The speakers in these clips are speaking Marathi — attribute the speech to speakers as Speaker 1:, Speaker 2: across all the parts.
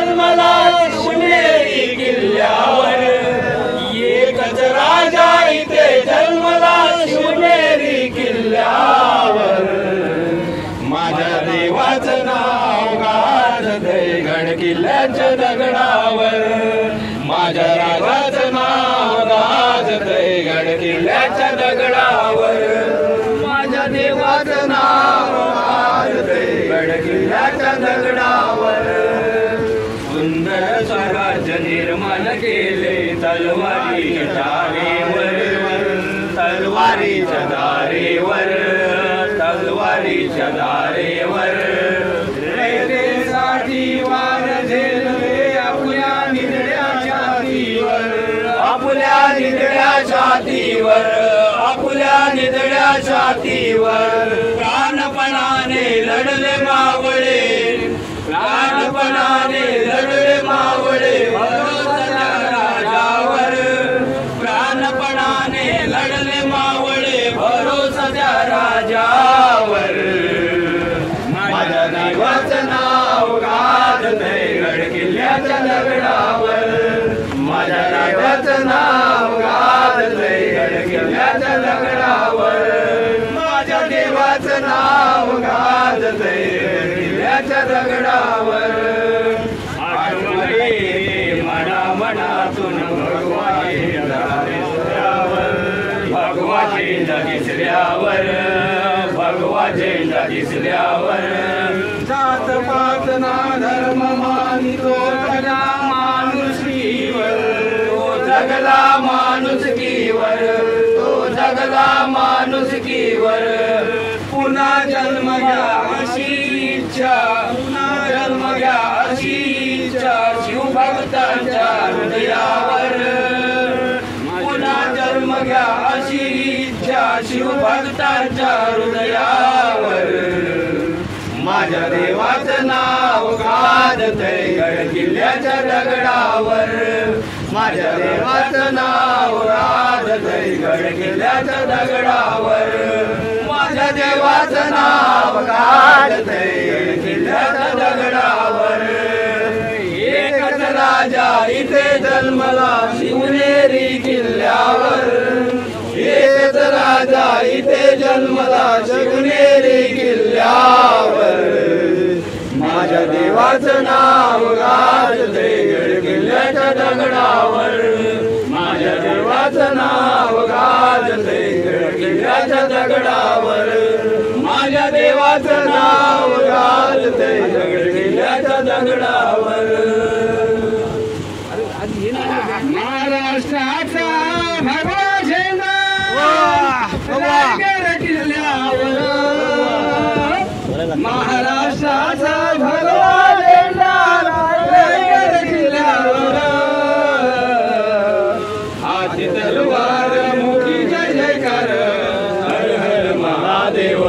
Speaker 1: जन्मला शिवनेरी किल्ल्यावर एकच राजा इथे जन्मला शिवनेरी किल्ल्यावर माझ्या देवाचं नाव गाजतंय गड किल्ल्याच्या दगडावर माझ्या राजाचं नाव गाजतंय गड किल्ल्याच्या दगडावर माझ्या देवाचं नाव गाजतंय गड किल्ल्याच्या दगडावर सुंदर स्वराज्य निर्माण केले तलवारीच्या धारेवर तलवारीच्या धारेवर तलवारीच्या धारेवर रयतेसाठी वार झेलले आपल्या निधड्या छातीवर आपल्या निधड्या छातीवर आपल्या निधड्या छातीवर प्राणपणाने लढले मावळे प्राणपणाने लढले मावळे भरोसा राजावर प्राणपणाने लढले मावळे भरोसा राजावर माझ्या देवाचं नाव गाजतंय गड किल्ल्याच्या दगडावर माझ्या देवाचं नाव गाजतंय गड किल्ल्याच्या दगडावर माझ्या देवाचं नाव गाजतंय किल्ल्याच्या दगडावर आठवले मना मनातून भगवाचे दिसल्यावर भगवाचे दिसल्यावर जात पात ना धर्म मानितो जगला माणुसकीवर तो जगला माणुसकीवर तो जगला माणुसकीवर पुन्हा जन्म घ्या अशी इच्छा पुन्हा जन्म घ्या अशी इच्छा शिवभक्तांच्या हृदयावर पुन्हा जन्म घ्या अशी इच्छा शिवभक्तांच्या हृदयावर माझ्या देवाचं नाव गाजतंय गड किल्ल्याच्या दगडावर माझ्या देवाचं नाव गाजतंय गड किल्ल्याच्या दगडावर माझ्या देवाचं नाव गाजतंय गड किल्ल्याच्या दगडावर एकच राजा इथे जन्मला शिवनेरी किल्ल्यावर एकच राजा इथे जन्मला शिवनेरी किल्ल्यावर माझ्या देवाचं नाव गाजतंय गड किल्ल्याच्या दगडावर माझ्या देवाचं नाव गाजतंय गड किल्ल्याच्या दगडावर माझ्या देवाचं नाव गाजतंय गड किल्ल्याच्या दगडावर महाराष्ट्राचा भगवा झेंडा रायगड किल्ल्यावर महाराष्ट्राचा भगवा झेंडा रायगड किल्ल्यावर हाती तलवार मुठी जय जयकार हर हर महादेव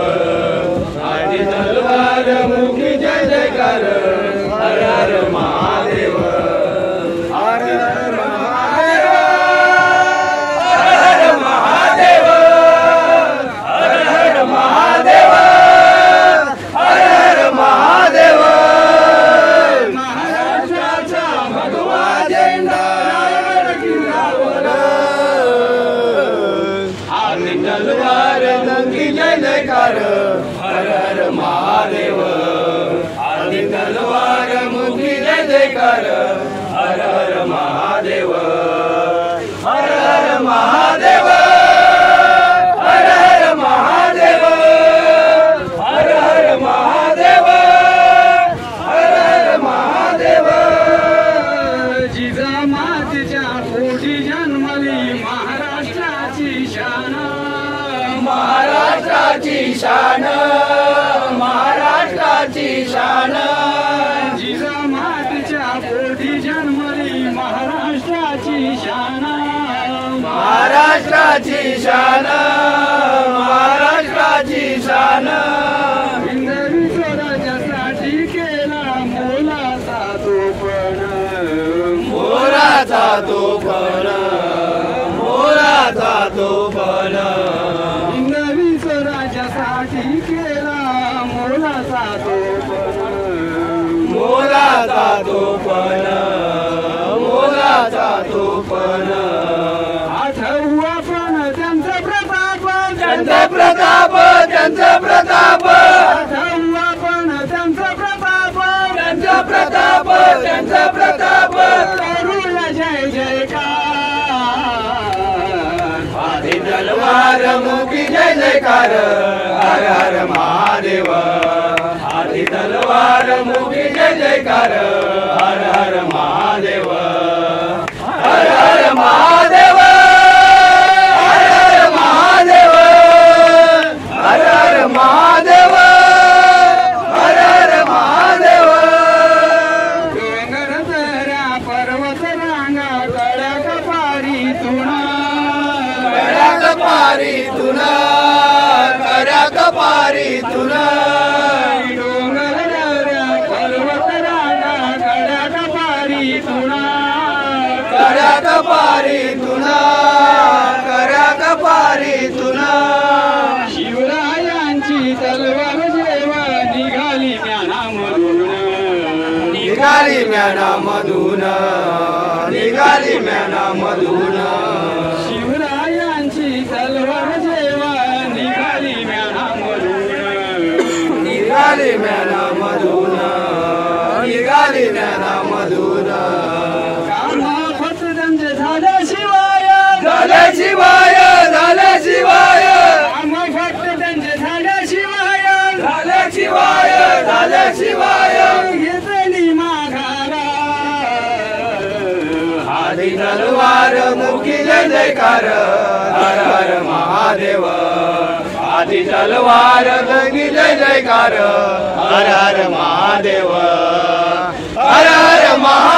Speaker 1: हाती तलवार मुठी जय जयकार हर हर महादेव हर हर महादेव हर हर महादेव हर हर महादेव महाराष्ट्राचा भगवा झेंडा रायगड किल्ल्यावर हाती तलवार मुठी जय जयकार हर हर महादेव हाती तलवार मुठी जय जयकार हर हर महादेव हर हर महादेव हर हर महादेव हर हर महादेव हर हर महादेव जिजामातेच्या पोटी जन्मली महाराष्ट्राची शान महाराष्ट्राची शान महाराष्ट्राची शान जिजामातेच्या पोटी जन्मली महाराष्ट्राची शान महाराष्ट्राची शान महाराष्ट्राची शान हिंदवी स्वराज्यासाठी केला मोलाचा तोफण मोलाचा तोफण मोलाचा तोफण हिंदवी स्वराज्यासाठी केला मोलाचा तोफण मोलाचा तोफण त्यांचा प्रताप
Speaker 2: करूया जय जयकार
Speaker 1: हाती तलवार मुखी जय जयकार हर हर महादेव हाती तलवार मुखी जय जयकार हर हर महादेव हर हर महादेव हर हर महादेव हर हर महादेव हर हर महादेव
Speaker 2: डोंगर दऱ्या पर्वत रांगा कडक पारी तुणा
Speaker 1: कडक पारी तुना कडक पारी तुना
Speaker 2: डोंगर दऱ्या पर्वत रांगा कडक पारी तुणा
Speaker 1: कडक पारी तुना कडक पारी तुना
Speaker 2: शिवरायांची तलवार जेव्हा निघाली ज्ञानामधून
Speaker 1: निघाली म्यानामधून निघाली म्यानामधून
Speaker 2: शिवरायांची तलवार जेव्हा निघाली ज्ञानामधून
Speaker 1: निघाली म्यानामधून निघाली म्यानामधून
Speaker 2: कामा फतदंज झाल्याशिवाय
Speaker 1: झाल्याशिवाय झाल्याशिवाय
Speaker 2: कामा फतदंज झाल्याशिवाय
Speaker 1: झाल्याशिवाय झाल्याशिवाय
Speaker 2: घेतली माघारा
Speaker 1: हाती तलवार मुखी जय जयकार हर हर महादेव हाती तलवार मुखी जय जयकार हर हर महादेव हर हर महादेव